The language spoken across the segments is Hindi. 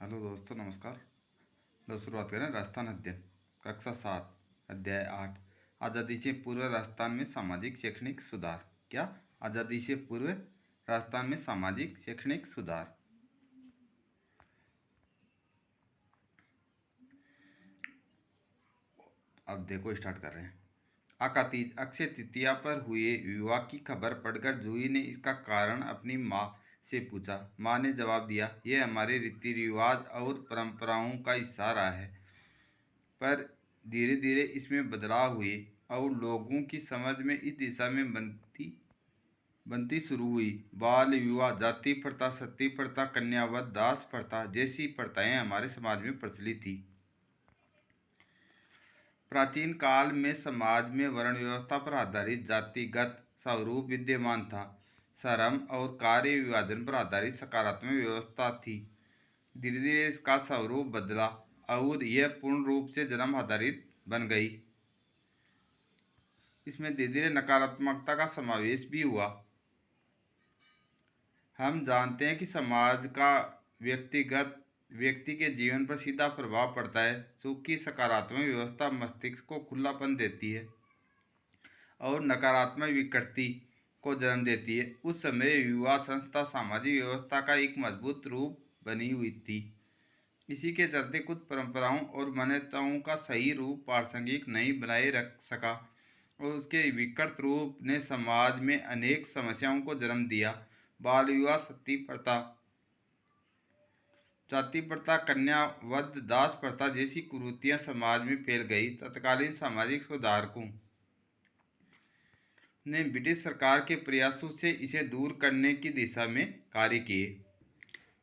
हेलो दोस्तों, नमस्कार। शुरुआत करें राजस्थान अध्ययन कक्षा 7 अध्याय 8 आज़ादी से पूर्व राजस्थान में सामाजिक शैक्षणिक सुधार। क्या? आज़ादी से पूर्व राजस्थान में सामाजिक शैक्षणिक सुधार। अब देखो, स्टार्ट कर रहे हैं। आकातीज अक्षय तृतीया पर हुए विवाह की खबर पढ़कर जूही ने इसका कारण अपनी माँ से पूछा। माँ ने जवाब दिया, यह हमारे रीति रिवाज और परंपराओं का हिस्सा रहा है, पर धीरे धीरे इसमें बदलाव हुए और लोगों की समझ में इस दिशा में बनती शुरू हुई। बाल विवाह, जाति प्रथा, सती प्रथा, कन्यावध, दास प्रथा जैसी प्रथाएं हमारे समाज में प्रचलित थी। प्राचीन काल में समाज में वर्ण व्यवस्था पर आधारित जातिगत स्वरूप विद्यमान था। श्रम और कार्य विभाजन पर आधारित सकारात्मक व्यवस्था थी। धीरे धीरे इसका स्वरूप बदला और यह पूर्ण रूप से जन्म आधारित बन गई। इसमें धीरे धीरे नकारात्मकता का समावेश भी हुआ। हम जानते हैं कि समाज का व्यक्ति के जीवन पर सीधा प्रभाव पड़ता है। सुख की सकारात्मक व्यवस्था मस्तिष्क को खुलापन देती है और नकारात्मक विकृति को जन्म देती है। उस समय विवाह संस्था सामाजिक व्यवस्था का एक मजबूत रूप बनी हुई थी। इसी के चलते कुछ परंपराओं और मान्यताओं का सही रूप प्रासंगिक नहीं बनाए रख सका और उसके विकृत रूप ने समाज में अनेक समस्याओं को जन्म दिया। बाल विवाह, सती प्रथा, जाति प्रथा, कन्यावध, दास प्रथा जैसी कुरीतियां समाज में फैल गई। तत्कालीन सामाजिक सुधारकों ने ब्रिटिश सरकार के प्रयासों से इसे दूर करने की दिशा में कार्य किए।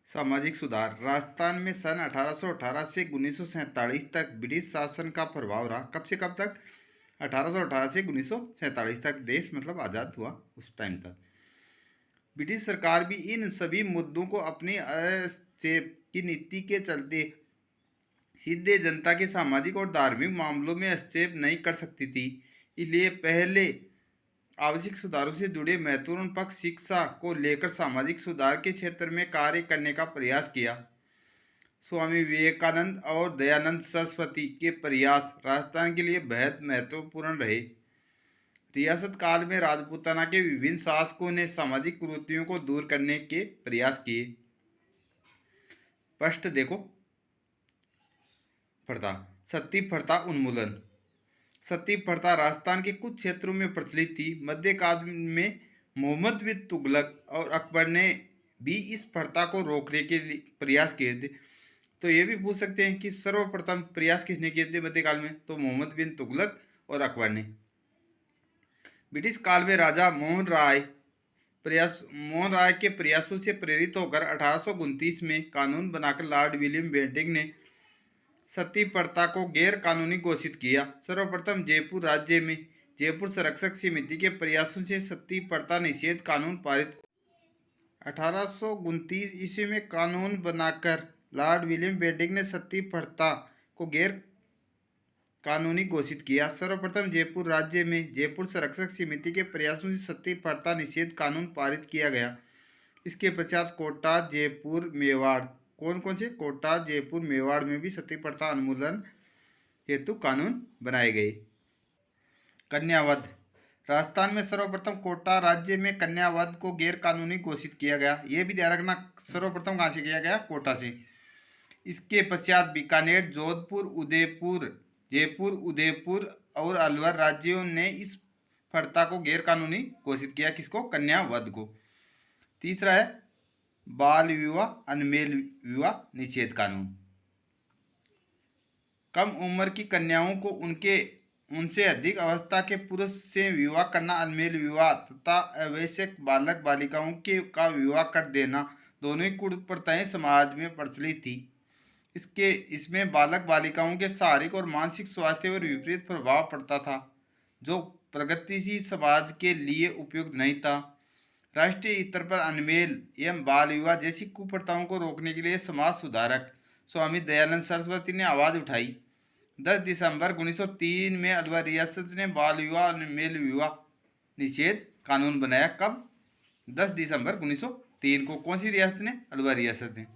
सामाजिक सुधार। राजस्थान में सन 1818 से 1947 तक ब्रिटिश शासन का प्रभाव रहा। कब से कब तक? 1818 से 1947 तक। देश मतलब आज़ाद हुआ उस टाइम तक। ब्रिटिश सरकार भी इन सभी मुद्दों को अपनी हस्तक्षेप की नीति के चलते सीधे जनता के सामाजिक और धार्मिक मामलों में हस्तक्षेप नहीं कर सकती थी। इसलिए पहले आवश्यक सुधारों से जुड़े महत्वपूर्ण पक्ष शिक्षा को लेकर सामाजिक सुधार के क्षेत्र में कार्य करने का प्रयास किया। स्वामी विवेकानंद और दयानंद सरस्वती के प्रयास राजस्थान के लिए बेहद महत्वपूर्ण रहे। रियासत काल में राजपूताना के विभिन्न शासकों ने सामाजिक कुरीतियों को दूर करने के प्रयास किए। स्पष्ट देखो। प्रथा। सती प्रथा उन्मूलन। सती प्रथा राजस्थान के कुछ क्षेत्रों में प्रचलित थी। मध्यकाल में मोहम्मद बिन तुगलक और अकबर ने भी इस प्रथा को रोकने के लिए प्रयास किए थे। तो ये भी पूछ सकते हैं कि सर्वप्रथम प्रयास किसने किए थे मध्यकाल में? तो मोहम्मद बिन तुगलक और अकबर ने। ब्रिटिश काल में राजा मोहन राय के प्रयासों से प्रेरित होकर 1829 में कानून बनाकर लॉर्ड विलियम बेंटिंक ने सती प्रथा को गैर कानूनी घोषित किया। सर्वप्रथम जयपुर राज्य में जयपुर संरक्षक समिति के प्रयासों से सती प्रथा निषेध कानून पारित 1829 ईस्वी में कानून बनाकर लॉर्ड विलियम बेंटिंक ने सती प्रथा को गैर कानूनी घोषित किया। सर्वप्रथम जयपुर राज्य में जयपुर संरक्षक समिति के प्रयासों से सती प्रथा निषेध कानून पारित किया गया। इसके पश्चात कोटा, जयपुर, मेवाड़, कौन से? कोटा, जयपुर, मेवाड़ में भी सती प्रथा उन्मूलन हेतु कानून बनाए गए। कन्यावध। राजस्थान में सर्वप्रथम कोटा राज्य में कन्यावध को गैर कानूनी घोषित किया गया। यह भी ध्यान रखना, सर्वप्रथम कहाँ से किया गया? कोटा से। इसके पश्चात बीकानेर, जोधपुर, उदयपुर, जयपुर, उदयपुर और अलवर राज्यों ने इस प्रथा को गैर कानूनी घोषित किया। किसको? कन्यावध को। तीसरा है बाल विवाह, अनमेल विवाह निषेध कानून। कम उम्र की कन्याओं को उनसे अधिक अवस्था के पुरुष से विवाह करना, अनमेल विवाह तथा आवश्यक बालक बालिकाओं का विवाह कर देना, दोनों ही कुप्रथाएं समाज में प्रचलित थी। इसमें बालक बालिकाओं के शारीरिक और मानसिक स्वास्थ्य पर विपरीत प्रभाव पड़ता था, जो प्रगतिशील समाज के लिए उपयुक्त नहीं था। राष्ट्रीय स्तर पर अनमेल एवं बाल विवाह जैसी कुप्रथाओं को रोकने के लिए समाज सुधारक स्वामी दयानंद सरस्वती ने आवाज उठाई। 10 दिसंबर 1903 में अलवर रियासत ने बाल विवाह, अनमेल विवाह निषेध कानून बनाया। कब? 10 दिसंबर 1903 को। कौन सी रियासत ने? अलवर रियासत ने।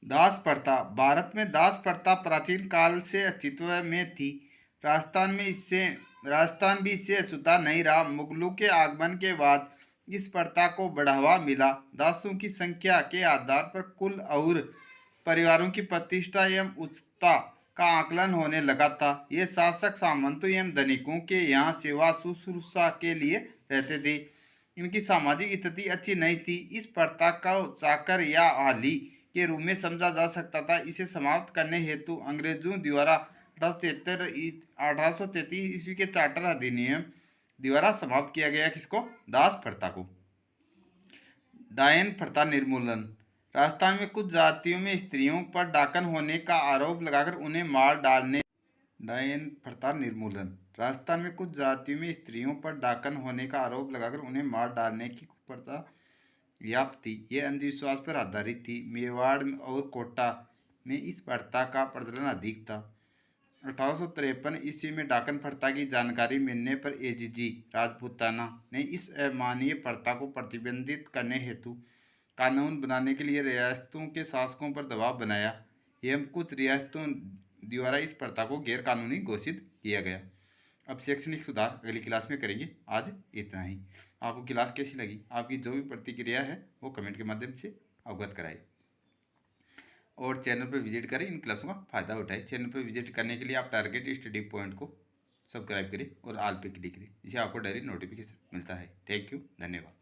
दास प्रथा। भारत में दास प्रथा प्राचीन काल से अस्तित्व में थी। राजस्थान भी इससे अछूता नहीं रहा। मुगलों के आगमन के बाद इस प्रथा को बढ़ावा मिला। दासों की संख्या के आधार पर कुल और परिवारों की प्रतिष्ठा एवं उच्चता का आकलन होने लगा था। ये शासक सामंतों एवं धनिकों के यहाँ सेवा शुश्रूषा के लिए रहते थे। इनकी सामाजिक स्थिति अच्छी नहीं थी। इस प्रथा को चाकर या आली के रूप में समझा जा सकता था। इसे समाप्त करने हेतु अंग्रेजों द्वारा 1833 ईस्वी के चार्टर अधिनियम द्वारा समाप्त किया गया। किसको? दास प्रथा को। डायन प्रथा निर्मूलन। राजस्थान में कुछ जातियों में स्त्रियों पर डाकन होने का आरोप लगाकर उन्हें मार डालने। डायन प्रथा निर्मूलन। राजस्थान में कुछ जातियों में स्त्रियों पर डाकन होने का आरोप लगाकर उन्हें मार डालने की कुप्रथा व्याप्त थी। ये अंधविश्वास पर आधारित थी। मेवाड़ और कोटा में इस प्रथा का प्रचलन अधिक था। 1853 ईस्वी में डाकन प्रथा की जानकारी मिलने पर एजीजी राजपूताना ने इस अमानवीय प्रथा को प्रतिबंधित करने हेतु कानून बनाने के लिए रियासतों के शासकों पर दबाव बनाया एवं कुछ रियासतों द्वारा इस प्रथा को गैर कानूनी घोषित किया गया। अब शैक्षणिक सुधार अगली क्लास में करेंगे। आज इतना ही। आपको क्लास कैसी लगी? आपकी जो भी प्रतिक्रिया है वो कमेंट के माध्यम से अवगत कराएं और चैनल पर विजिट करें। इन क्लासों का फायदा उठाएं। चैनल पर विजिट करने के लिए आप टारगेट स्टडी पॉइंट को सब्सक्राइब करें और ऑल पे क्लिक करें। इससे आपको डायरेक्ट नोटिफिकेशन मिलता है। थैंक यू, धन्यवाद।